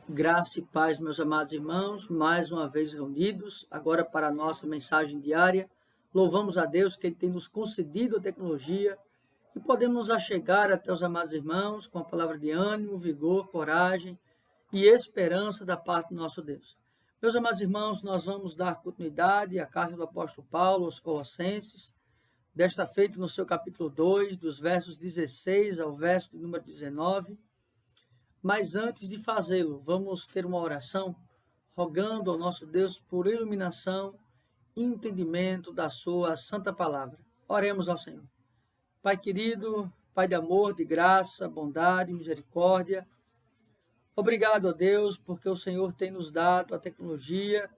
Graça e paz, meus amados irmãos, mais uma vez reunidos, agora para a nossa mensagem diária. Louvamos a Deus que Ele tem nos concedido a tecnologia e podemos nos achegar até os amados irmãos com a palavra de ânimo, vigor, coragem e esperança da parte do nosso Deus. Meus amados irmãos, nós vamos dar continuidade à carta do apóstolo Paulo aos Colossenses, desta feita no seu capítulo 2, dos versos 16 ao verso de número 19. Mas antes de fazê-lo, vamos ter uma oração rogando ao nosso Deus por iluminação e entendimento da sua santa palavra. Oremos ao Senhor. Pai querido, Pai de amor, de graça, bondade, misericórdia, obrigado a Deus porque o Senhor tem nos dado a tecnologia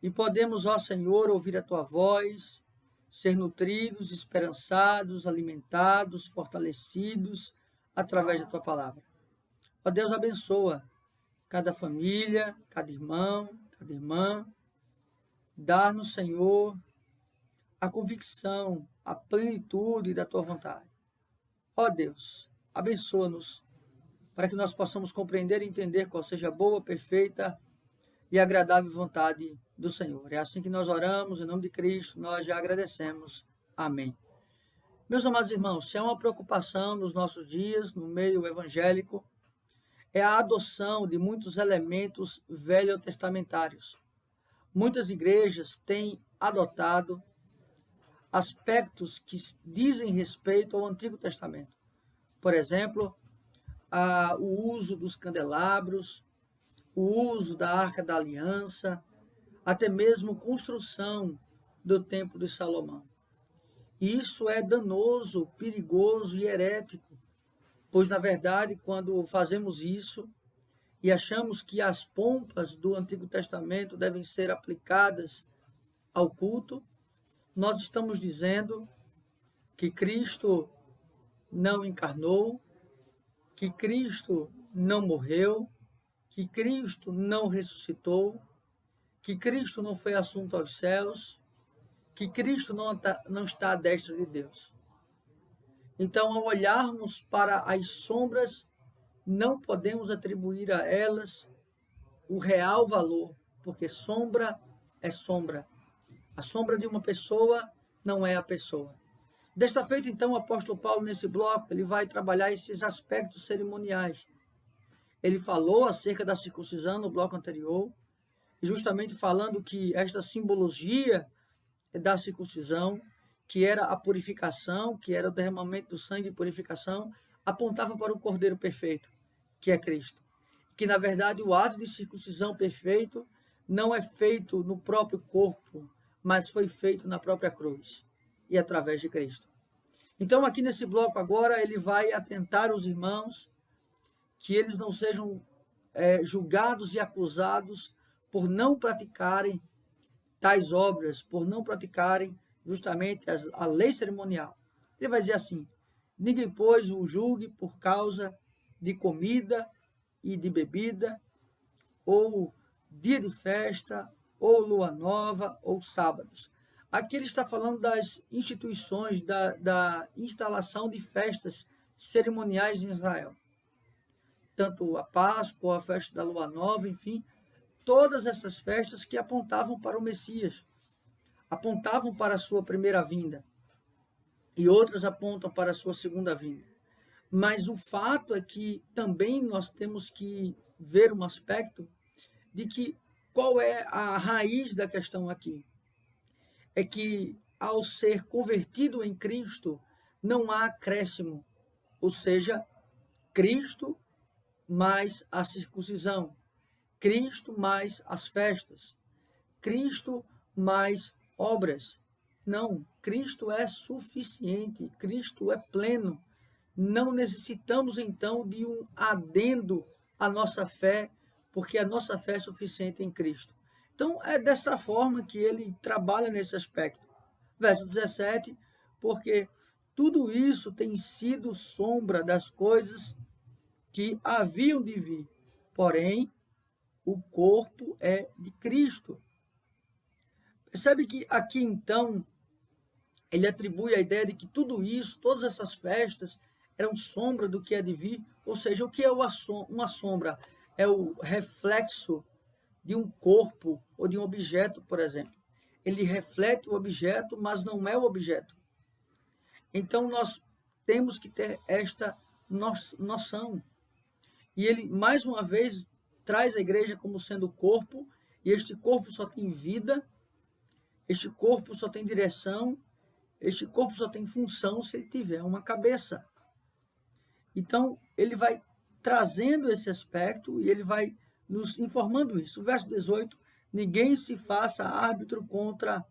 e podemos, ó Senhor, ouvir a tua voz, ser nutridos, esperançados, alimentados, fortalecidos através da tua palavra. Ó Deus, abençoa cada família, cada irmão, cada irmã. Dá-nos, Senhor, a convicção, a plenitude da tua vontade. Ó Deus, abençoa-nos para que nós possamos compreender e entender qual seja a boa, perfeita e agradável vontade do Senhor. É assim que nós oramos, em nome de Cristo, nós já agradecemos. Amém. Meus amados irmãos, se há uma preocupação nos nossos dias, no meio evangélico, é a adoção de muitos elementos velho-testamentários. Muitas igrejas têm adotado aspectos que dizem respeito ao Antigo Testamento. Por exemplo, o uso dos candelabros, o uso da Arca da Aliança, até mesmo construção do Templo de Salomão. Isso é danoso, perigoso e herético, pois, na verdade, quando fazemos isso e achamos que as pompas do Antigo Testamento devem ser aplicadas ao culto, nós estamos dizendo que Cristo não encarnou, que Cristo não morreu, que Cristo não ressuscitou, que Cristo não foi assunto aos céus, que Cristo não está à destra de Deus. Então, ao olharmos para as sombras, não podemos atribuir a elas o real valor, porque sombra é sombra. A sombra de uma pessoa não é a pessoa. Desta feita, então, o apóstolo Paulo, nesse bloco, ele vai trabalhar esses aspectos cerimoniais. Ele falou acerca da circuncisão no bloco anterior, justamente falando que esta simbologia da circuncisão, que era a purificação, que era o derramamento do sangue de purificação, apontava para o Cordeiro perfeito, que é Cristo. Que, na verdade, o ato de circuncisão perfeito não é feito no próprio corpo, mas foi feito na própria cruz e através de Cristo. Então, aqui nesse bloco agora, ele vai atentar os irmãos que eles não sejam julgados e acusados por não praticarem tais obras, por não praticarem justamente a lei cerimonial. Ele vai dizer assim: ninguém, pois, o julgue por causa de comida e de bebida, ou dia de festa, ou lua nova, ou sábados. Aqui ele está falando das instituições, da instalação de festas cerimoniais em Israel. Tanto a Páscoa, a festa da lua nova, enfim, todas essas festas que apontavam para o Messias, apontavam para a sua primeira vinda, e outras apontam para a sua segunda vinda. Mas o fato é que também nós temos que ver um aspecto de que qual é a raiz da questão aqui. É que ao ser convertido em Cristo, não há acréscimo, ou seja, Cristo mais a circuncisão, Cristo mais as festas, Cristo mais obras. Não, Cristo é suficiente, Cristo é pleno. Não necessitamos, então, de um adendo à nossa fé, porque a nossa fé é suficiente em Cristo. Então, é desta forma que ele trabalha nesse aspecto. Verso 17, porque tudo isso tem sido sombra das coisas que haviam de vir, porém, o corpo é de Cristo. Percebe que aqui, então, ele atribui a ideia de que tudo isso, todas essas festas, eram sombra do que é de vir, ou seja, o que é uma sombra? é o reflexo de um corpo ou de um objeto, por exemplo. Ele reflete o objeto, mas não é o objeto. Então, nós temos que ter esta noção. E ele, mais uma vez, traz a igreja como sendo o corpo, e este corpo só tem vida, este corpo só tem direção, este corpo só tem função se ele tiver uma cabeça. Então, ele vai trazendo esse aspecto e ele vai nos informando isso. O verso 18, ninguém se faça árbitro contra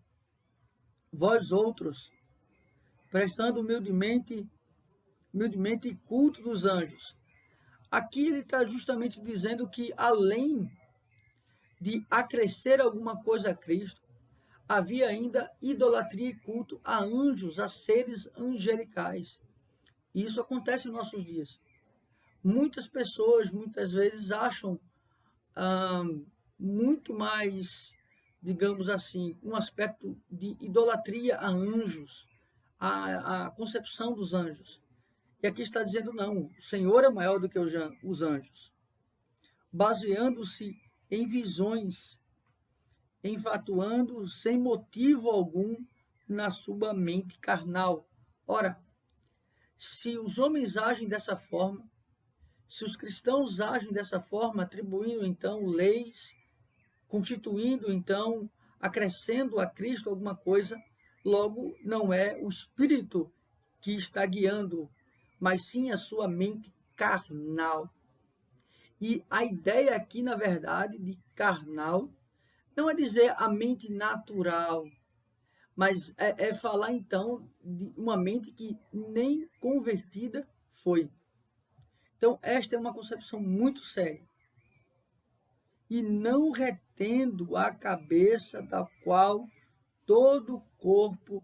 vós outros, prestando humildemente culto dos anjos. Aqui ele está justamente dizendo que, além de acrescer alguma coisa a Cristo, havia ainda idolatria e culto a anjos, a seres angelicais. E isso acontece em nossos dias. Muitas pessoas, muitas vezes, acham muito mais, digamos assim, um aspecto de idolatria a anjos, a concepção dos anjos. E aqui está dizendo, não, o Senhor é maior do que os anjos. Baseando-se em visões, enfatuando sem motivo algum na sua mente carnal. Ora, se os homens agem dessa forma, se os cristãos agem dessa forma, atribuindo então leis, constituindo então, acrescendo a Cristo alguma coisa, logo não é o Espírito que está guiando, mas sim a sua mente carnal. E a ideia aqui, na verdade, de carnal, não é dizer a mente natural, mas é falar então de uma mente que nem convertida foi. Então, esta é uma concepção muito séria. E não retendo a cabeça da qual todo o corpo,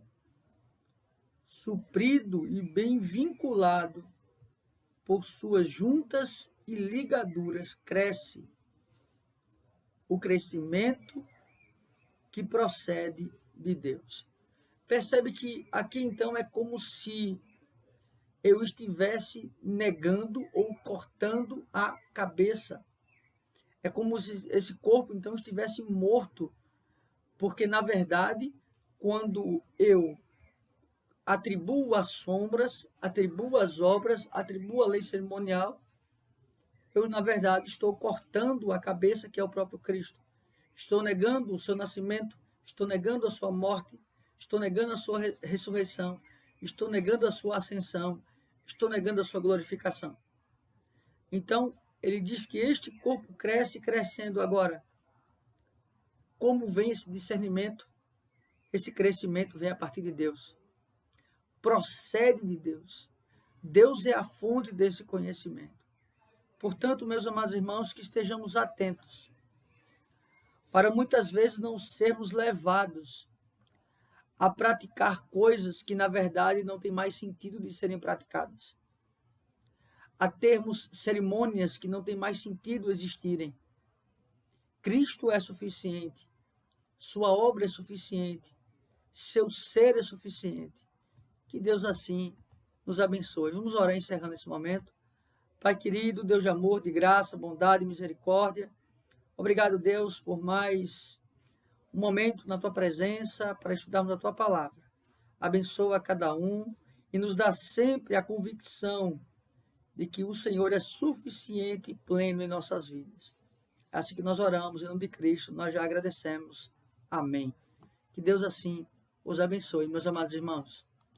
suprido e bem vinculado por suas juntas e ligaduras, cresce. O crescimento que procede de Deus. Percebe que aqui então é como se eu estivesse negando ou cortando a cabeça. É como se esse corpo então estivesse morto, porque na verdade, quando eu atribuo as sombras, atribuo as obras, atribuo a lei cerimonial, eu na verdade estou cortando a cabeça que é o próprio Cristo. Estou negando o seu nascimento, estou negando a sua morte, estou negando a sua ressurreição, estou negando a sua ascensão, estou negando a sua glorificação. Então, ele diz que este corpo cresce, crescendo agora. Como vem esse discernimento? Esse crescimento vem a partir de Deus. Procede de Deus. Deus é a fonte desse conhecimento. Portanto, meus amados irmãos, que estejamos atentos para muitas vezes não sermos levados a praticar coisas que, na verdade, não tem mais sentido de serem praticadas. A termos cerimônias que não tem mais sentido existirem. Cristo é suficiente. Sua obra é suficiente. Seu ser é suficiente. Que Deus assim nos abençoe. Vamos orar encerrando esse momento. Pai querido, Deus de amor, de graça, bondade e misericórdia. Obrigado, Deus, por mais um momento na tua presença para estudarmos a tua palavra. Abençoa cada um e nos dá sempre a convicção de que o Senhor é suficiente e pleno em nossas vidas. É assim que nós oramos, em nome de Cristo, nós já agradecemos. Amém. Que Deus assim os abençoe, meus amados irmãos.